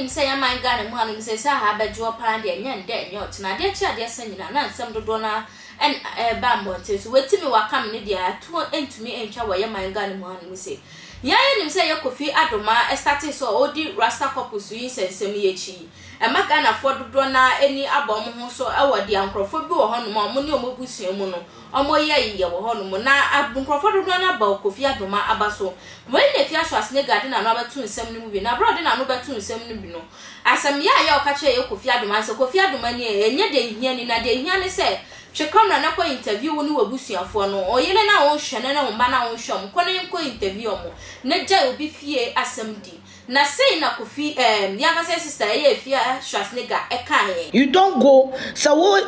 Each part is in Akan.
nim say ya man Ghana mu anu say sa ha bejo pa de nya nde nya otena de chia de sanyina na nsem dodo na en ba mbonte so wetimi wakam ne de ato entumi entwa wo ya man Ghana mu anu say ya nim say ya Kofi Adoma started so odi rasta couple so yin sensem ye chi e maka na fo dodo na eni abom ho so e wo de ankrofo bi wo hono mo ne omobusu mu no omo ye ye wo hono mo na abunkrofo dodo na ba Kofi Adoma abaso when Afia Scwar garden na no betu nsem no bi na brother na no betu nsem no bi no asem ya o ka che ye Kofi Adoma so Kofi Adoma ni enye de hia ni na de hia ni se chekamna na kwa interview ni wabusuafo no oyele na won hwene na won ba na won hwom ko na ko interview mo na ja obi fie asem di na say na Kofi ya ka say sister ye Afia Scwar e kan ye you don't go so wo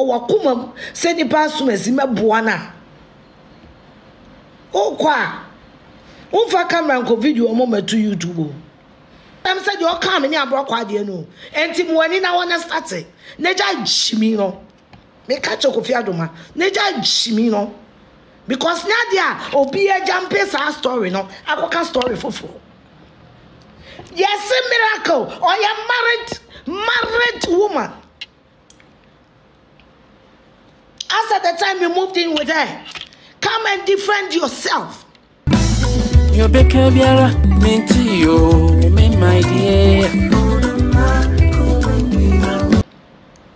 wakuma say ni pass mesi meboa na o kwa Unfa camera and video moment to YouTube. I'm said you come in your broke no. And Tim Wani now wanna start it. Neja Shimino. Make catch a Kofi Adoma. Neja Shimino. Because Nadia obi a jumping story no. I can story for. Yes, a miracle. Or you're married woman. As at the time you moved in with her, come and defend yourself. Your behavior, minty, you, my dear.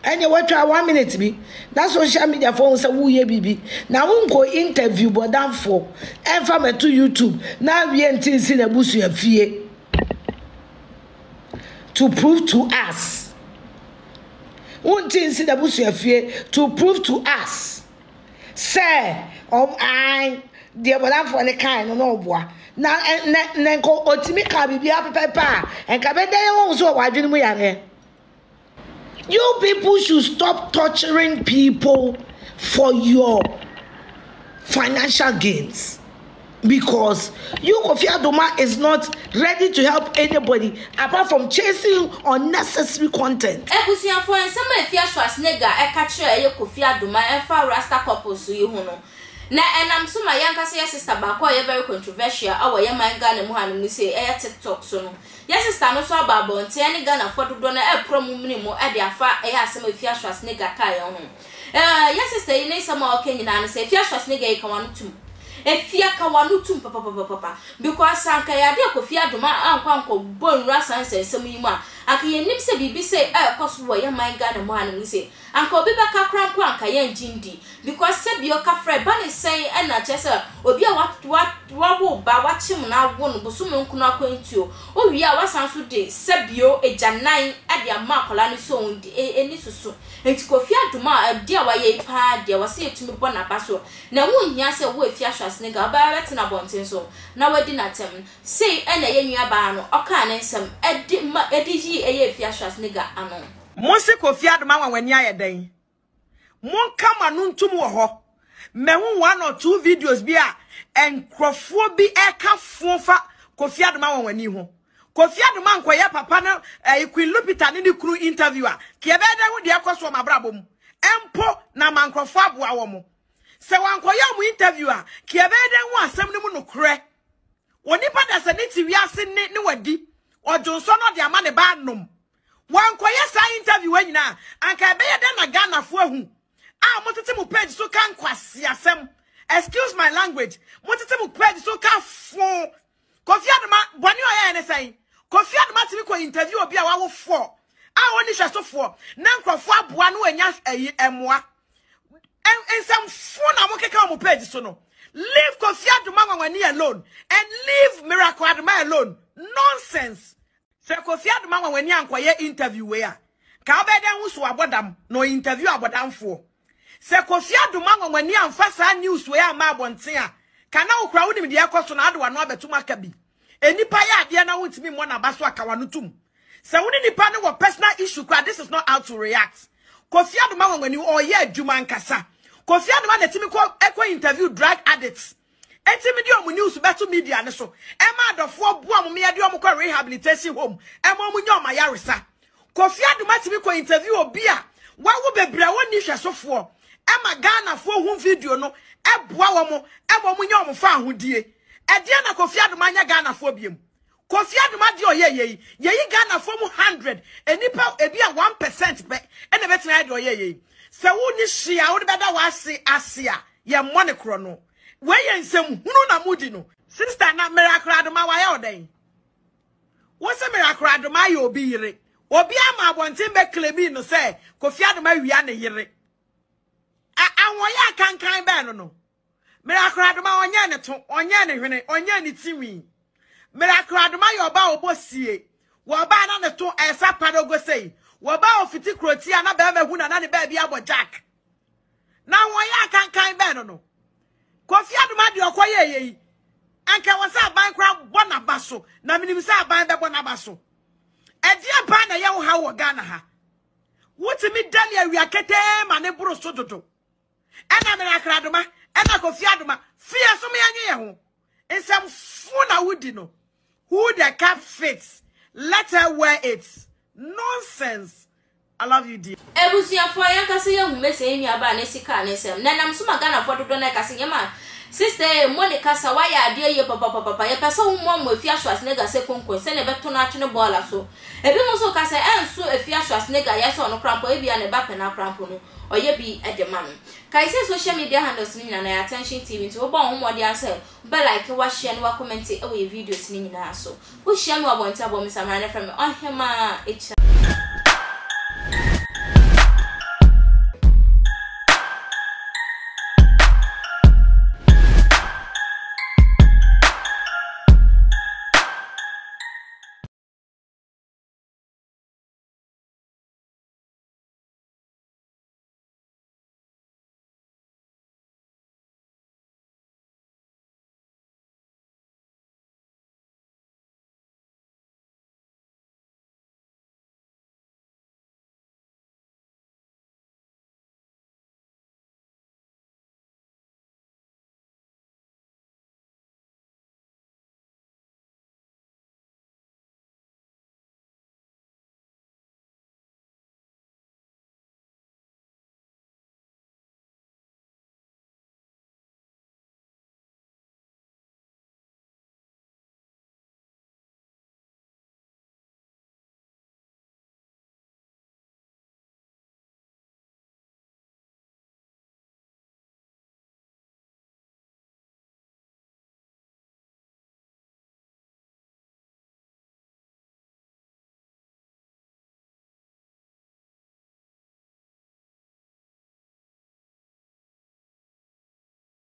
Anyway, try 1 minute, me. That's social media phones are woo ye, baby. Now, won't go interview, but down for and from to YouTube. Now, we ain't in the bush of fear to prove to us. Won't see the bush of fear to prove to us. Say, I. Dear, but I'm for the kind of no boy. Now, and go Otimika be happy papa and Cabede also. Why didn't we have you people should stop torturing people for your financial gains because you, Kofi Adoma, is not ready to help anybody apart from chasing unnecessary content. Ebusia for some Afia Scwar e catch Kofi Adoma e fa rasta couple so you know. Na enam so my young sister back or very controversial our young man Ghana mu hanu say e TikTok so no. Yes sister no so ababo nte any Ghana for do na e promo minimum e de afa e asem Afia Scwar kai ho. Yes sister you need some more Kenyan say Afia Scwar e kan wanu tum. Efia ka wanu tum papa because anka ya de Kofi Adoma anko bon rasa nsem yi mu a anka ye nim se bibi say e koso wo young man Ghana mu hanu say anka obi be ka kranko anka ye njindi because se bio ka fre ba ne say e na chese obi a wo ba wachim na wo no boso me nkunu akwantuo o wi a wasan so de se bio ejanan e de ama akola no so ndi eni susu enti Kofi Adoma de a waye pa de wase etumi bo na baso na wo hia se wo Afia Scwar ba beti na bonten so na wadi na tem say e na ye nua ba no oka ne nsem ediji eye Afia Scwar ano Monse Kofi Adoma wani ayedan mon kama no ntum wo ho mehu 1 or 2 videos bi a enkrofo bi eka fofa Kofi Adoma wani ho Kofi Adoma nkoye papa na Queen Lupita ni kru interviewer ke ebeda hu de ekoso mabrabom empo na mankrofo aboa wo mo se wankoye mu interviewer ke ebeda hu asem ni mu no kre onipa da se ni ti wiase ni wadi ojonso no de ama ne ba nom wankoye sa interview anyina anka ebeye de na Ghana fo ahu motete mu page so kan kwase asem excuse my language motete mu page so kan fo Kofi Adoma boni oya ene sai Kofi Adoma ti ko interview obi a wawo fo woni hweso fo na nkrofo aboa no anya emoa ensam fo na mo keka mu page so no leave Kofi Adoma wani alone and leave Miracle Adoma alone nonsense. Se Kofi Adoma wani ankoye interview we a ka obeda hu so abodam no interview abodamfo se Kofi Adoma wani amfa sa news we a ma abonten a kana okura woni de ekoso na ade wano abetum aka bi enipa ya ade na wontimi mo na baso aka wano tum se woni nipa ne wo personal issue kwa this is not how to react Kofi Adoma wani oye adwuma nkasa Kofi Adoma na timi ko interview drug addicts etimi di omu news beto media ne so ema adofo bua mo me ade omu ko rehabilitation home ema omu nya oma yaresa Kofi Adoma timi ko interview obi a wawo bebre woni hwesofo ema Ghana fo hu video no eboa wo mo ema omu nya omu fa ahodie ede na Kofi Adoma nya Ghana fo biem Kofi Adoma di oye ye Ghana for 100 enipa ebi a 1% be ene betina di oye se wo ni hia wo beda wa asia ye money kro no we ye nsem hunu na mudi no sister na Miracle Adoma wa ye odan wo se Miracle Adoma ye obi yire obi ama abonten be claim no se Kofi Adoma wia ne yire awon ya kankan be no Miracle Adoma onye ne to onye ne hwene onye ne tiwi Miracle Adoma yoba obosie woba na ne to esa padogo sei woba ofiti krotia na be hu na ne ba bia bo jack na won ya kankan be no Kofi Adoma de okoye yi anka wasa ban kra bona baso na minim sa ban be bona baso edie pa na ye wo ha wo Ghana ha wutimi dalia wiakete ma ne buru so dodo ena Miracle Adoma ena Kofi Adoma fie so me anye ye ho ensam fu na wudi no who the cap fits let her wear it nonsense. I love you dear. Ebusia for yanka se hu me se nwa ba na sika na sem na nam so magana for dodo na kase nyama sister Monica Sawaya ade ye papa ye pese wo mo Afia Scwar se konkon se ne beto na atwe bola so ebi mo so kase enso Afia Scwar ye so no krampo e bia ne ba pe na krampo no oye bi edema no kai se social media handles ni nyina na attention tv nti wo ba ho modi answer be like wa share no wa comment e we videos ni nyina so wo share no abonta bo me samara na from ohema